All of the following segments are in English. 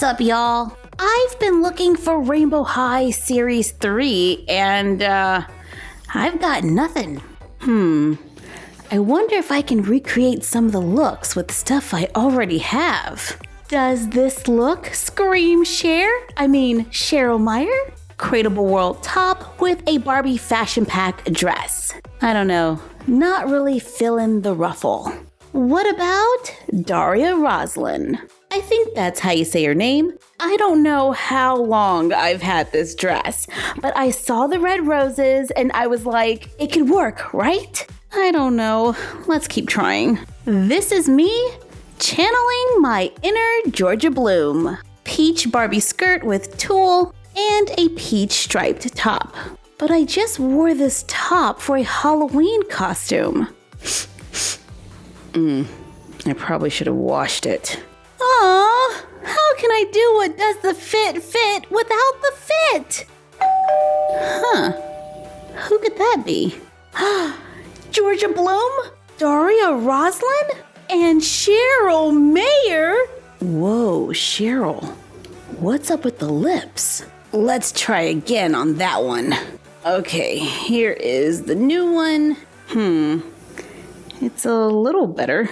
up, y'all? I've been looking for Rainbow High Series 3 and I've got nothing. I wonder if I can recreate some of the looks with stuff I already have. Does this look scream Sheryl Meyer? Crateable World top with a Barbie fashion pack dress. I don't know, not really feeling the ruffle. What about Daria Roslin? I think that's how you say her name. I don't know how long I've had this dress, but I saw the red roses and I was like, it could work, right? I don't know. Let's keep trying. This is me channeling my inner Georgia Bloom. Peach Barbie skirt with tulle and a peach striped top. But I just wore this top for a Halloween costume. I probably should have washed it. Aww, how can I do what does the fit without the fit? Who could that be? Georgia Bloom, Daria Roslyn, and Sheryl Meyer. Whoa, Cheryl, what's up with the lips? Let's try again on that one. Okay, here is the new one. It's a little better,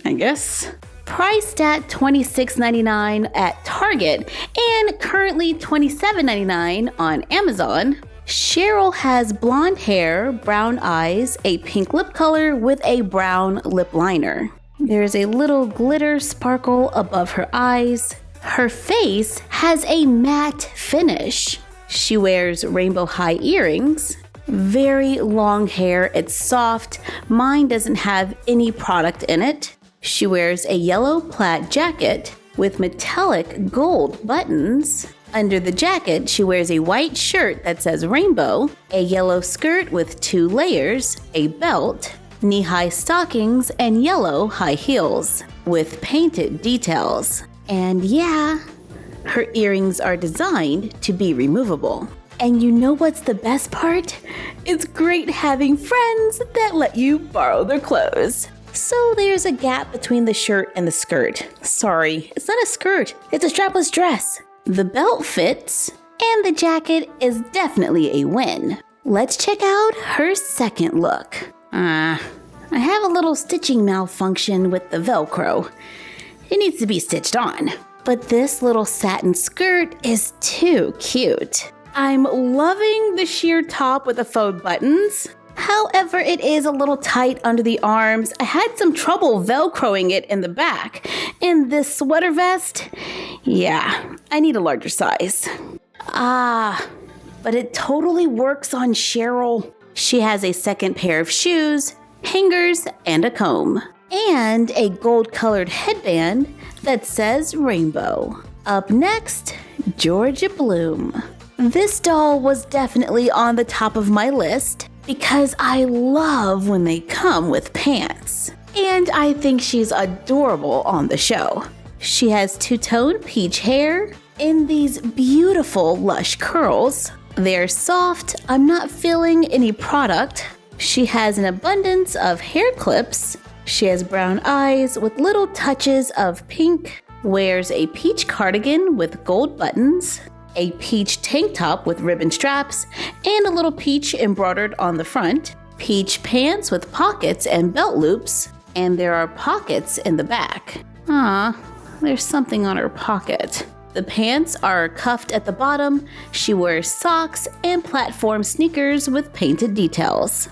I guess. Priced at $26.99 at Target and currently $27.99 on Amazon. Cheryl has blonde hair, brown eyes, a pink lip color with a brown lip liner. There's a little glitter sparkle above her eyes. Her face has a matte finish. She wears rainbow high earrings. Very long hair, it's soft. Mine doesn't have any product in it. She wears a yellow plaid jacket with metallic gold buttons. Under the jacket, she wears a white shirt that says rainbow, a yellow skirt with 2 layers, a belt, knee-high stockings, and yellow high heels with painted details. And yeah, her earrings are designed to be removable. And you know what's the best part? It's great having friends that let you borrow their clothes. So there's a gap between the shirt and the skirt. Sorry, it's not a skirt, it's a strapless dress. The belt fits, and the jacket is definitely a win. Let's check out her second look. I have a little stitching malfunction with the Velcro. It needs to be stitched on. But this little satin skirt is too cute. I'm loving the sheer top with the faux buttons. However, it is a little tight under the arms. I had some trouble Velcroing it in the back. And this sweater vest, yeah, I need a larger size. But it totally works on Cheryl. She has a second pair of shoes, hangers, and a comb. And a gold-colored headband that says rainbow. Up next, Georgia Bloom. This doll was definitely on the top of my list because I love when they come with pants. And I think she's adorable on the show. She has two-tone peach hair in these beautiful lush curls. They're soft. I'm not feeling any product. She has an abundance of hair clips. She has brown eyes with little touches of pink, wears a peach cardigan with gold buttons, a peach tank top with ribbon straps, and a little peach embroidered on the front, peach pants with pockets and belt loops, and there are pockets in the back. There's something on her pocket. The pants are cuffed at the bottom. She wears socks and platform sneakers with painted details.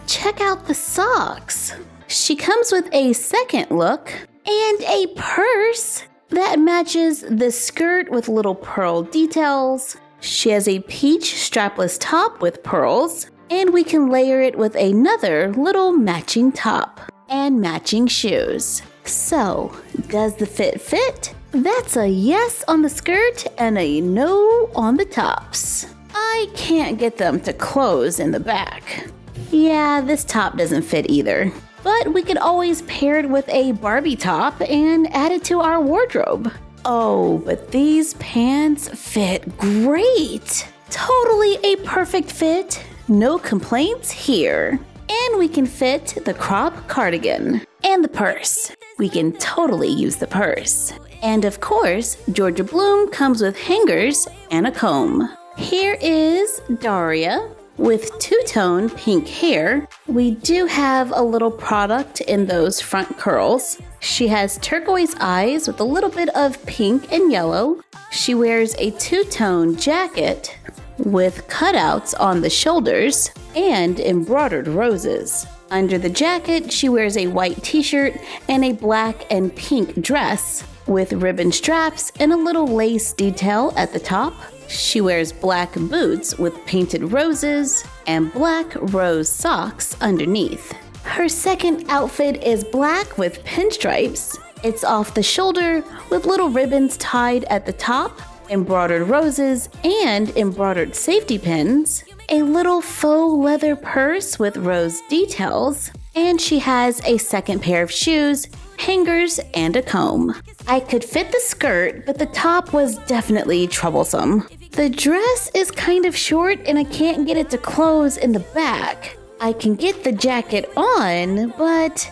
Check out the socks. She comes with a second look and a purse that matches the skirt with little pearl details. She has a peach strapless top with pearls, and we can layer it with another little matching top and matching shoes. So, does the fit? That's a yes on the skirt and a no on the tops. I can't get them to close in the back. Yeah, this top doesn't fit either. But we could always pair it with a Barbie top and add it to our wardrobe. Oh, but these pants fit great. Totally a perfect fit. No complaints here. And we can fit the crop cardigan and the purse. We can totally use the purse. And of course, Georgia Bloom comes with hangers and a comb. Here is Daria with two-tone pink hair. We do have a little product in those front curls. She has turquoise eyes with a little bit of pink and yellow. She wears a two-tone jacket with cutouts on the shoulders and embroidered roses. Under the jacket, she wears a white t-shirt and a black and pink dress with ribbon straps and a little lace detail at the top. She wears black boots with painted roses and black rose socks underneath. Her second outfit is black with pinstripes. It's off the shoulder with little ribbons tied at the top, embroidered roses and embroidered safety pins, a little faux leather purse with rose details, and she has a second pair of shoes, hangers, and a comb. I could fit the skirt, but the top was definitely troublesome. The dress is kind of short and I can't get it to close in the back. I can get the jacket on, but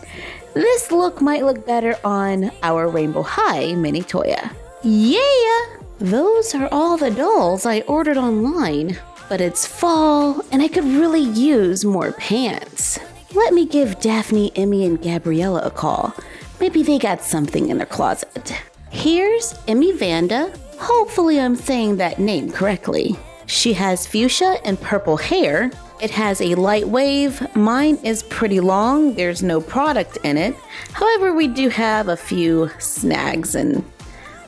this look might look better on our Rainbow High mini Toya. Yeah! Those are all the dolls I ordered online, but it's fall and I could really use more pants. Let me give Daphne, Emmy, and Gabriella a call. Maybe they got something in their closet. Here's Emmy Vanda. Hopefully I'm saying that name correctly. She has fuchsia and purple hair. It has a light wave. Mine is pretty long. There's no product in it. However, we do have a few snags and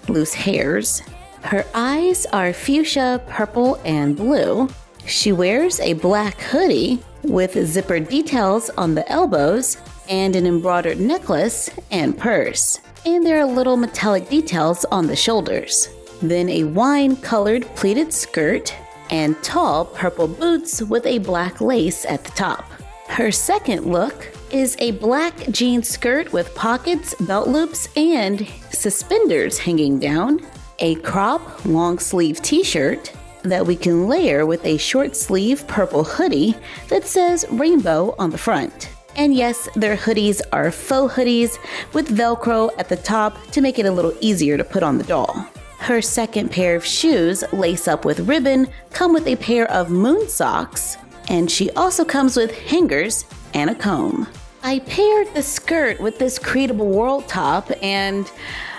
loose hairs. Her eyes are fuchsia, purple, and blue. She wears a black hoodie with zipper details on the elbows and an embroidered necklace and purse. And there are little metallic details on the shoulders. Then a wine-colored pleated skirt and tall purple boots with a black lace at the top. Her second look is a black jean skirt with pockets, belt loops, and suspenders hanging down, a crop long-sleeve t-shirt that we can layer with a short-sleeve purple hoodie that says Rainbow on the front. And yes, their hoodies are faux hoodies with Velcro at the top to make it a little easier to put on the doll. Her second pair of shoes, lace up with ribbon, come with a pair of moon socks, and she also comes with hangers and a comb. I paired the skirt with this Creatable World top, and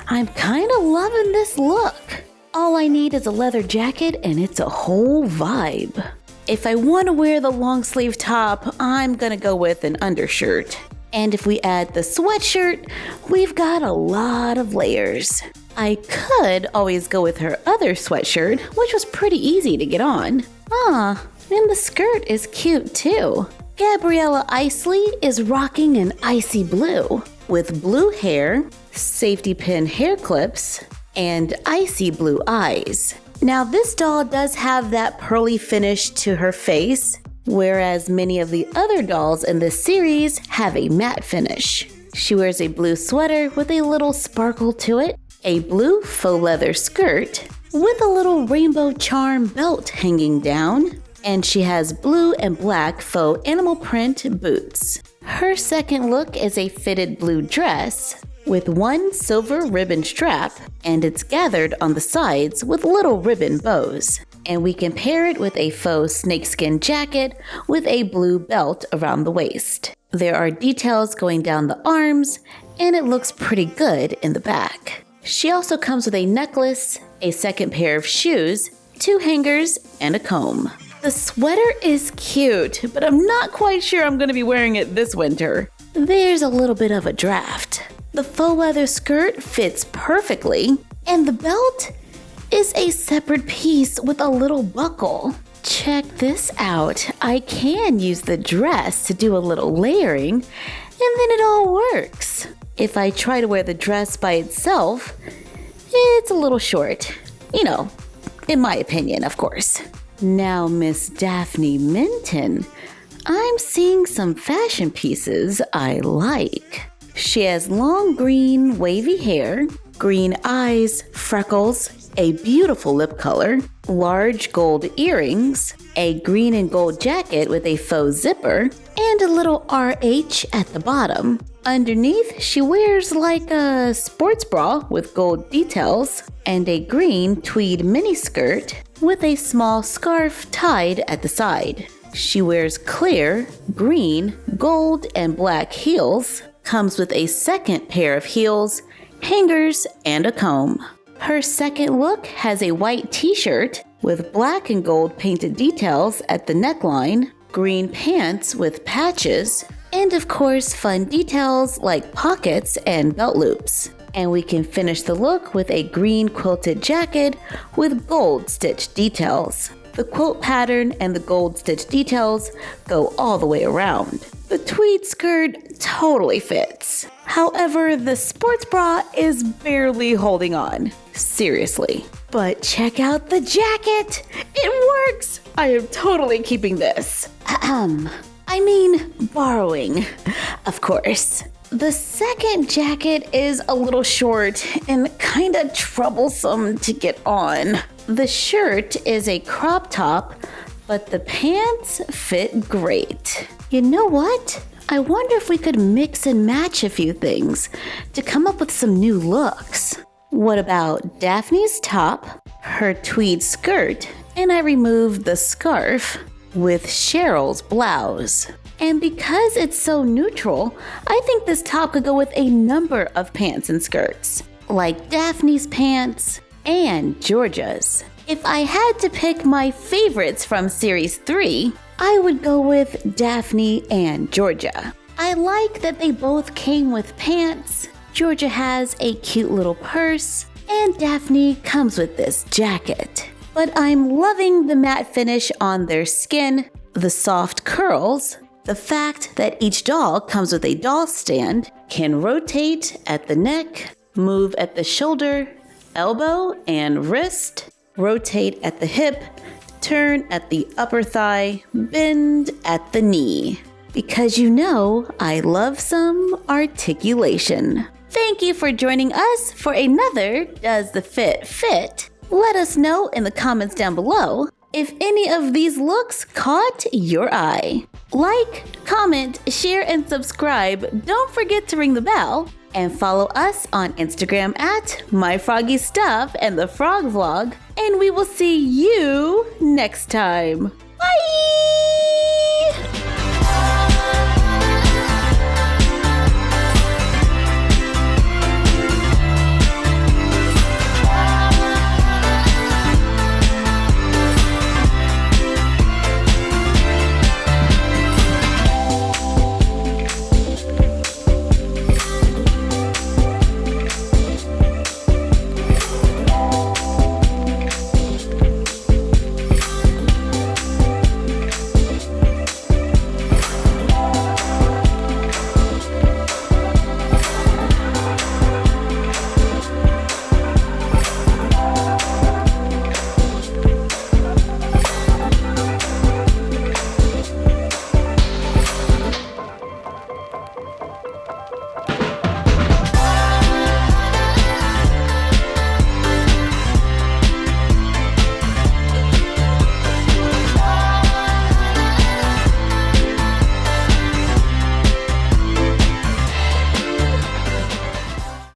I'm kind of loving this look. All I need is a leather jacket, and it's a whole vibe. If I want to wear the long sleeve top, I'm gonna go with an undershirt. And if we add the sweatshirt, we've got a lot of layers. I could always go with her other sweatshirt, which was pretty easy to get on. And the skirt is cute too. Gabriella Icely is rocking an icy blue with blue hair, safety pin hair clips, and icy blue eyes. Now this doll does have that pearly finish to her face, whereas many of the other dolls in this series have a matte finish. She wears a blue sweater with a little sparkle to it, a blue faux leather skirt with a little rainbow charm belt hanging down, and she has blue and black faux animal print boots. Her second look is a fitted blue dress with one silver ribbon strap, and it's gathered on the sides with little ribbon bows. And we can pair it with a faux snakeskin jacket with a blue belt around the waist. There are details going down the arms, and it looks pretty good in the back. She also comes with a necklace, a second pair of shoes, 2 hangers, and a comb. The sweater is cute, but I'm not quite sure I'm going to be wearing it this winter. There's a little bit of a draft. The faux leather skirt fits perfectly, and the belt is a separate piece with a little buckle. Check this out. I can use the dress to do a little layering, and then it all works. If I try to wear the dress by itself, it's a little short. You know, in my opinion, of course. Now, Miss Daphne Minton, I'm seeing some fashion pieces I like. She has long green wavy hair, green eyes, freckles, a beautiful lip color, large gold earrings, a green and gold jacket with a faux zipper, and a little RH at the bottom. Underneath, she wears like a sports bra with gold details and a green tweed miniskirt with a small scarf tied at the side. She wears clear, green, gold, and black heels, comes with a second pair of heels, hangers, and a comb. Her second look has a white t-shirt with black and gold painted details at the neckline, green pants with patches, and of course fun details like pockets and belt loops. And we can finish the look with a green quilted jacket with gold stitch details. The quilt pattern and the gold stitch details go all the way around. The tweed skirt totally fits. However, the sports bra is barely holding on. Seriously. But check out the jacket! It works! I am totally keeping this. Borrowing, of course. The second jacket is a little short and kinda troublesome to get on. The shirt is a crop top, but the pants fit great. You know what? I wonder if we could mix and match a few things to come up with some new looks. What about Daphne's top, her tweed skirt, and I removed the scarf with Cheryl's blouse. And because it's so neutral, I think this top could go with a number of pants and skirts, like Daphne's pants and Georgia's. If I had to pick my favorites from Series 3, I would go with Daphne and Georgia. I like that they both came with pants. Georgia has a cute little purse, and Daphne comes with this jacket. But I'm loving the matte finish on their skin, the soft curls, the fact that each doll comes with a doll stand, can rotate at the neck, move at the shoulder, elbow, and wrist, rotate at the hip, turn at the upper thigh, bend at the knee. Because you know I love some articulation. Thank you for joining us for another Does the Fit Fit? Let us know in the comments down below if any of these looks caught your eye. Like, comment, share, and subscribe. Don't forget to ring the bell. And follow us on Instagram at MyFroggyStuff and The Frog Vlog. And we will see you next time. Bye!